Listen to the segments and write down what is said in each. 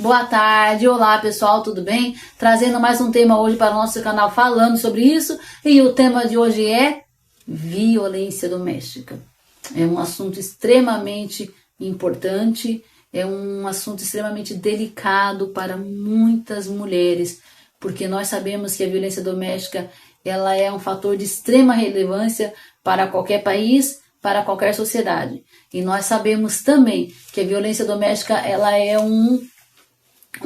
Boa tarde, olá pessoal, tudo bem? Trazendo mais um tema hoje para o nosso canal falando sobre isso. E o tema de hoje é violência doméstica. É um assunto extremamente importante, é um assunto extremamente delicado para muitas mulheres, porque nós sabemos que a violência doméstica ela é um fator de extrema relevância para qualquer país, para qualquer sociedade. E nós sabemos também que a violência doméstica ela é um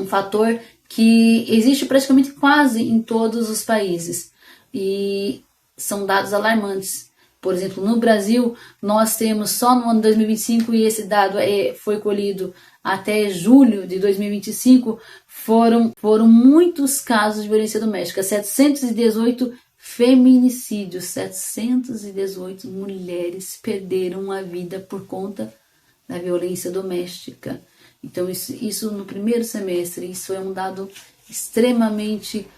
fator que existe praticamente quase em todos os países e são dados alarmantes. Por exemplo, no Brasil, nós temos só no ano 2025, e esse dado foi colhido até julho de 2025, foram muitos casos de violência doméstica, 718 feminicídios, 718 mulheres perderam a vida por conta da violência doméstica. Então isso no primeiro semestre, isso é um dado extremamente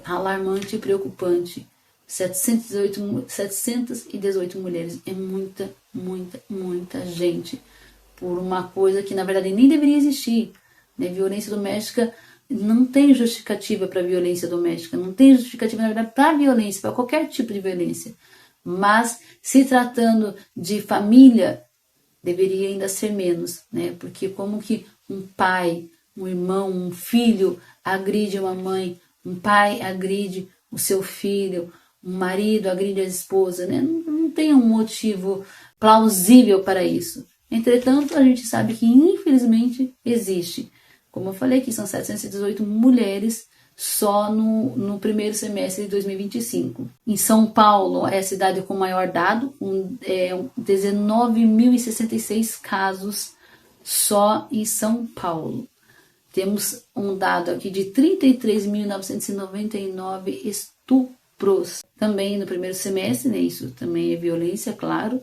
alarmante e preocupante. 718 mulheres é muita gente por uma coisa que na verdade nem deveria existir, né? Violência doméstica não tem justificativa para violência doméstica, não tem justificativa na verdade para violência, para qualquer tipo de violência, mas se tratando de família deveria ainda ser menos, né? Porque como que um pai, um irmão, um filho agride uma mãe, um pai agride o seu filho, um marido agride a esposa, né? Não tem um motivo plausível para isso. Entretanto, a gente sabe que infelizmente existe. Como eu falei aqui, são 718 mulheres só no primeiro semestre de 2025. Em São Paulo, é a cidade com maior dado, com 19.066 casos só em São Paulo. Temos um dado aqui de 33.999 estupros. Também no primeiro semestre, né, isso também é violência, claro,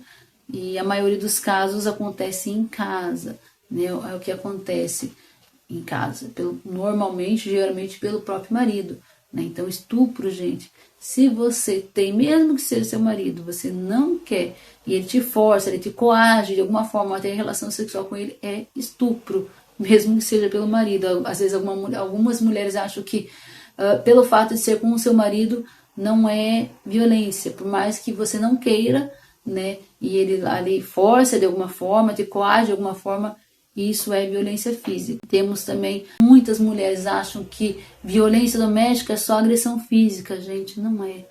e a maioria dos casos acontece em casa, né, é o que acontece em casa, normalmente, geralmente pelo próprio marido, né? Então estupro, gente, se você tem, mesmo que seja seu marido, você não quer, e ele te força, ele te coage de alguma forma a ter relação sexual com ele, é estupro, mesmo que seja pelo marido. Às vezes algumas mulheres acham que pelo fato de ser com o seu marido não é violência, por mais que você não queira, né, e ele ali força de alguma forma, te coage de alguma forma, isso é violência física. Temos também, muitas mulheres acham que violência doméstica é só agressão física. Gente, não é.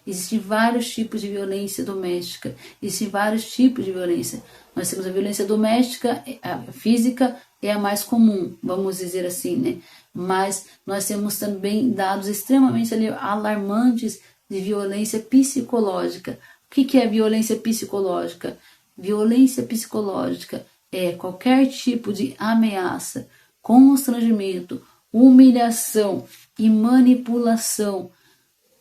Existem vários tipos de violência doméstica. Existem vários tipos de violência. Nós temos a violência doméstica, a física é a mais comum, vamos dizer assim, né? Mas nós temos também dados extremamente alarmantes de violência psicológica. O que é violência psicológica? Violência psicológica é qualquer tipo de ameaça, constrangimento, humilhação e manipulação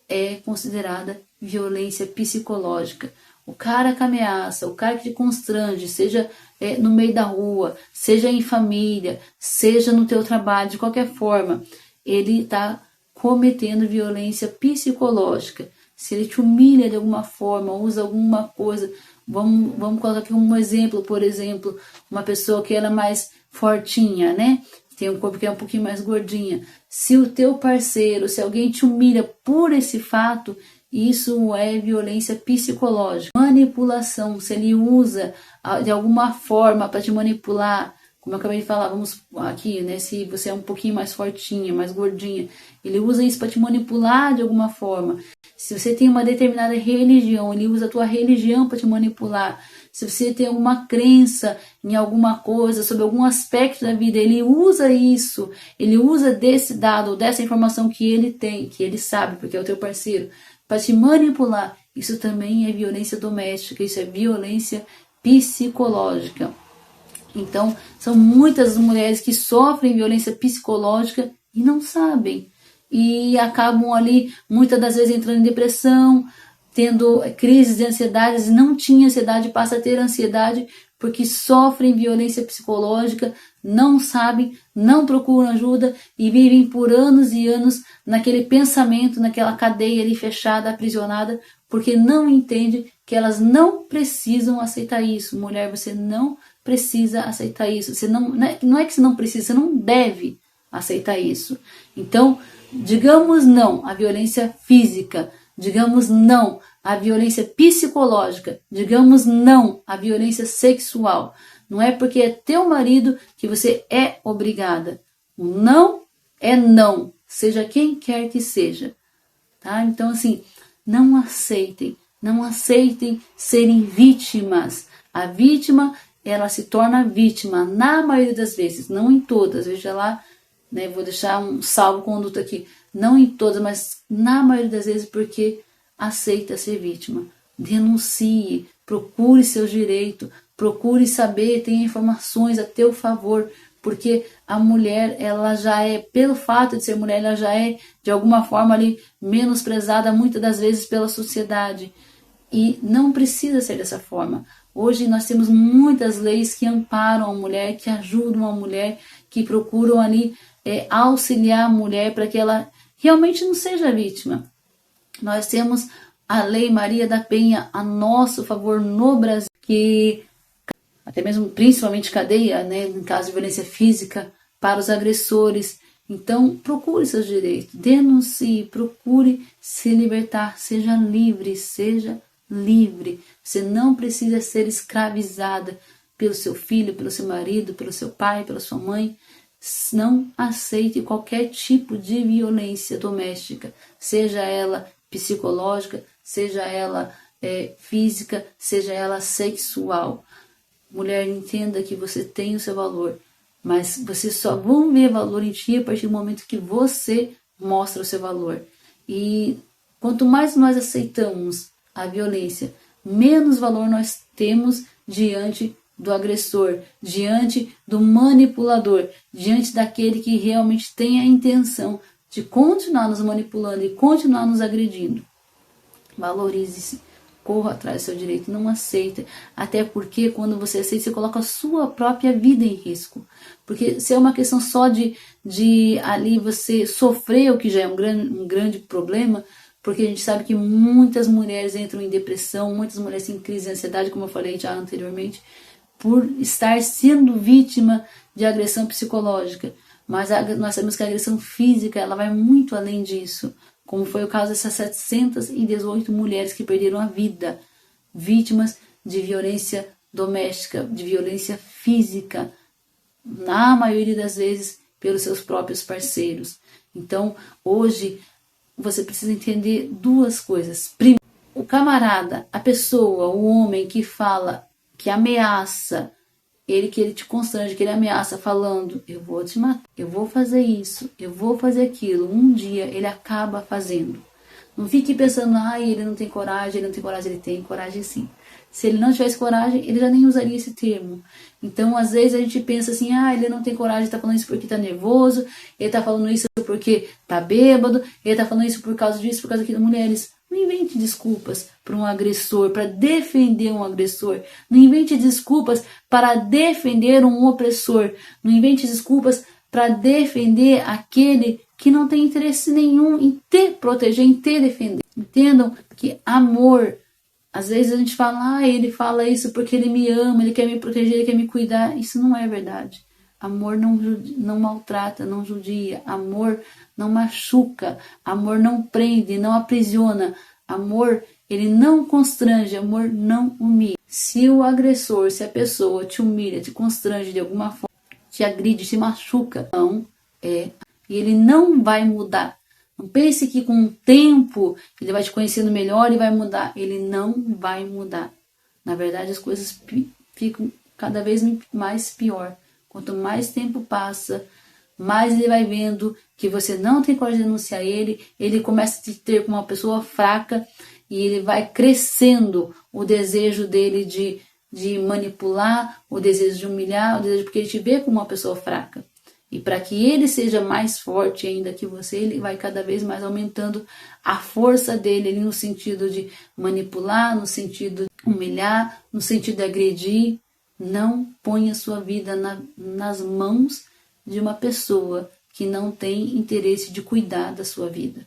é considerada violência psicológica. O cara que ameaça, o cara que te constrange, seja no meio da rua, seja em família, seja no teu trabalho, de qualquer forma, ele está cometendo violência psicológica. Se ele te humilha de alguma forma, usa alguma coisa, vamos colocar aqui um exemplo, por exemplo, uma pessoa que era mais fortinha, né? Tem um corpo que é um pouquinho mais gordinha. Se o teu parceiro, se alguém te humilha por esse fato, isso é violência psicológica. Manipulação, se ele usa de alguma forma para te manipular, como eu acabei de falar, vamos aqui, né? Se você é um pouquinho mais fortinha, mais gordinha, ele usa isso para te manipular de alguma forma. Se você tem uma determinada religião, ele usa a tua religião para te manipular. Se você tem alguma crença em alguma coisa, sobre algum aspecto da vida, ele usa isso, ele usa desse dado, dessa informação que ele tem, que ele sabe, porque é o teu parceiro, para te manipular. Isso também é violência doméstica, isso é violência psicológica. Então, são muitas as mulheres que sofrem violência psicológica e não sabem. E acabam ali, muitas das vezes, entrando em depressão, tendo crises de ansiedade, e não tinha ansiedade, passa a ter ansiedade, porque sofrem violência psicológica, não sabem, não procuram ajuda e vivem por anos e anos naquele pensamento, naquela cadeia ali fechada, aprisionada, porque não entende que elas não precisam aceitar isso. Mulher, você não precisa aceitar isso. Você não é que você não precisa, você não deve aceitar isso. Então, digamos não à violência física, digamos não à violência psicológica, digamos não à violência sexual. Não é porque é teu marido que você é obrigada. O não é não, seja quem quer que seja. Tá? Então, assim, não aceitem serem vítimas. A vítima, ela se torna vítima na maioria das vezes, não em todas. Veja lá, né, vou deixar um salvo-conduto aqui. Não em todas, mas na maioria das vezes porque aceita ser vítima. Denuncie, procure seus direitos, procure saber, tenha informações a teu favor, porque a mulher, ela já é, pelo fato de ser mulher, ela já é de alguma forma ali menosprezada muitas das vezes pela sociedade. E não precisa ser dessa forma. Hoje nós temos muitas leis que amparam a mulher, que ajudam a mulher, que procuram ali auxiliar a mulher para que ela realmente não seja vítima. Nós temos a Lei Maria da Penha a nosso favor no Brasil, que até mesmo principalmente cadeia, né, em caso de violência física, para os agressores. Então, procure seus direitos, denuncie, procure se libertar, seja livre, seja livre. Você não precisa ser escravizada pelo seu filho, pelo seu marido, pelo seu pai, pela sua mãe. Não aceite qualquer tipo de violência doméstica, seja ela psicológica, seja ela física, seja ela sexual. Mulher, entenda que você tem o seu valor, mas vocês só vão ver valor em ti a partir do momento que você mostra o seu valor. E quanto mais nós aceitamos a violência, menos valor nós temos diante do agressor, diante do manipulador, diante daquele que realmente tem a intenção de continuar nos manipulando e continuar nos agredindo. Valorize-se, corra atrás do seu direito, não aceita, até porque quando você aceita, você coloca a sua própria vida em risco, porque se é uma questão só de ali você sofrer, o que já é um grande problema, porque a gente sabe que muitas mulheres entram em depressão, muitas mulheres têm crise de ansiedade, como eu falei já anteriormente, por estar sendo vítima de agressão psicológica. Mas nós sabemos que a agressão física ela vai muito além disso, como foi o caso dessas 718 mulheres que perderam a vida, vítimas de violência doméstica, de violência física, na maioria das vezes pelos seus próprios parceiros. Então, hoje, você precisa entender duas coisas. Primeiro, o camarada, a pessoa, o homem que fala, que ameaça, que ele te constrange, que ele ameaça falando, eu vou te matar, eu vou fazer isso, eu vou fazer aquilo. Um dia ele acaba fazendo. Não fique pensando, ele não tem coragem, ele tem coragem sim. Se ele não tivesse coragem, ele já nem usaria esse termo. Então, às vezes a gente pensa assim, ele não tem coragem, tá falando isso porque tá nervoso, ele tá falando isso porque tá bêbado, ele tá falando isso por causa disso, por causa daquilo. Mulheres, não invente desculpas para um agressor, para defender um agressor. Não invente desculpas para defender um opressor. Não invente desculpas para defender aquele que não tem interesse nenhum em te proteger, em te defender. Entendam que amor, às vezes a gente fala, ele fala isso porque ele me ama, ele quer me proteger, ele quer me cuidar. Isso não é verdade. Amor não maltrata, não judia. Amor não machuca. Amor não prende, não aprisiona. Amor, ele não constrange. Amor não humilha. Se o agressor, se a pessoa te humilha, te constrange de alguma forma, te agride, te machuca, não é. E ele não vai mudar. Não pense que com o tempo ele vai te conhecendo melhor e vai mudar. Ele não vai mudar. Na verdade, as coisas ficam cada vez mais pior. Quanto mais tempo passa, mais ele vai vendo que você não tem coragem de denunciar ele começa a te ter como uma pessoa fraca e ele vai crescendo o desejo dele de manipular, o desejo de humilhar, o desejo porque ele te vê como uma pessoa fraca. E para que ele seja mais forte ainda que você, ele vai cada vez mais aumentando a força dele ali no sentido de manipular, no sentido de humilhar, no sentido de agredir. Não ponha sua vida nas mãos de uma pessoa que não tem interesse de cuidar da sua vida.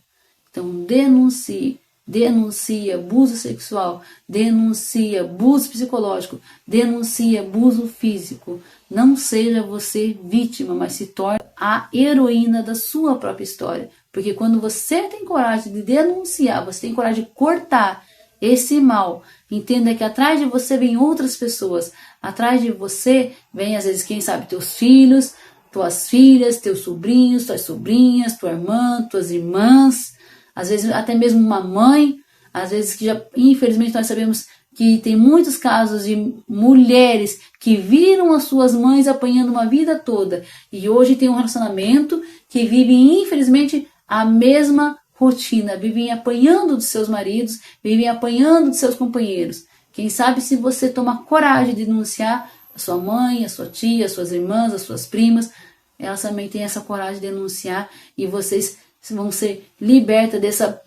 Então, denuncie, denuncia abuso sexual, denuncia abuso psicológico, denuncia abuso físico. Não seja você vítima, mas se torne a heroína da sua própria história. Porque quando você tem coragem de denunciar, você tem coragem de cortar esse mal, entenda que atrás de você vem outras pessoas, atrás de você vem às vezes, quem sabe, teus filhos, tuas filhas, teus sobrinhos, tuas sobrinhas, tua irmã, tuas irmãs, às vezes até mesmo uma mãe, às vezes que já, infelizmente nós sabemos que tem muitos casos de mulheres que viram as suas mães apanhando uma vida toda e hoje tem um relacionamento que vivem infelizmente a mesma rotina, vivem apanhando dos seus maridos, vivem apanhando dos seus companheiros. Quem sabe se você tomar coragem de denunciar a sua mãe, a sua tia, as suas irmãs, as suas primas, elas também têm essa coragem de denunciar e vocês vão ser libertas dessa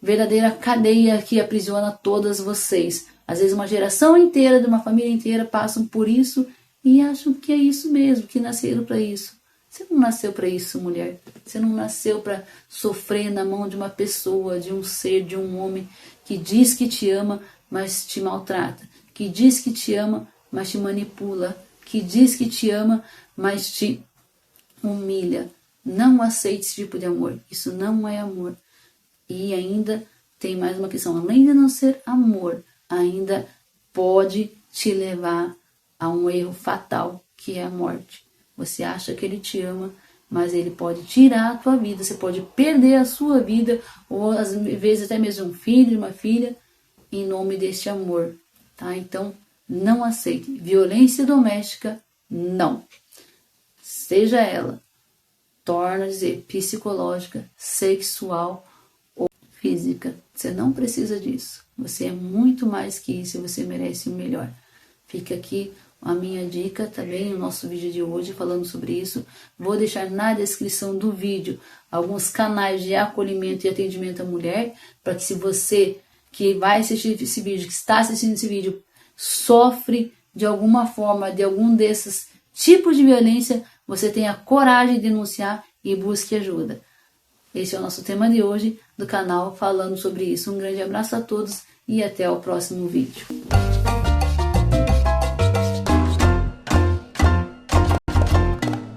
verdadeira cadeia que aprisiona todas vocês. Às vezes uma geração inteira, de uma família inteira, passam por isso e acham que é isso mesmo, que nasceram para isso. Você não nasceu para isso, mulher. Você não nasceu para sofrer na mão de uma pessoa, de um ser, de um homem que diz que te ama, mas te maltrata. Que diz que te ama, mas te manipula. Que diz que te ama, mas te humilha. Não aceite esse tipo de amor. Isso não é amor. E ainda tem mais uma questão. Além de não ser amor, ainda pode te levar a um erro fatal, que é a morte. Você acha que ele te ama, mas ele pode tirar a tua vida. Você pode perder a sua vida, ou às vezes até mesmo um filho, uma filha, em nome deste amor. Tá? Então, não aceite. Violência doméstica, não. Seja ela, torna a dizer, psicológica, sexual ou física. Você não precisa disso. Você é muito mais que isso e você merece o melhor. Fica aqui a minha dica também, o nosso vídeo de hoje falando sobre isso. Vou deixar na descrição do vídeo alguns canais de acolhimento e atendimento à mulher, para que se você que vai assistir esse vídeo, que está assistindo esse vídeo, sofre de alguma forma de algum desses tipos de violência, você tenha coragem de denunciar e busque ajuda. Esse é o nosso tema de hoje do canal falando sobre isso. Um grande abraço a todos e até o próximo vídeo.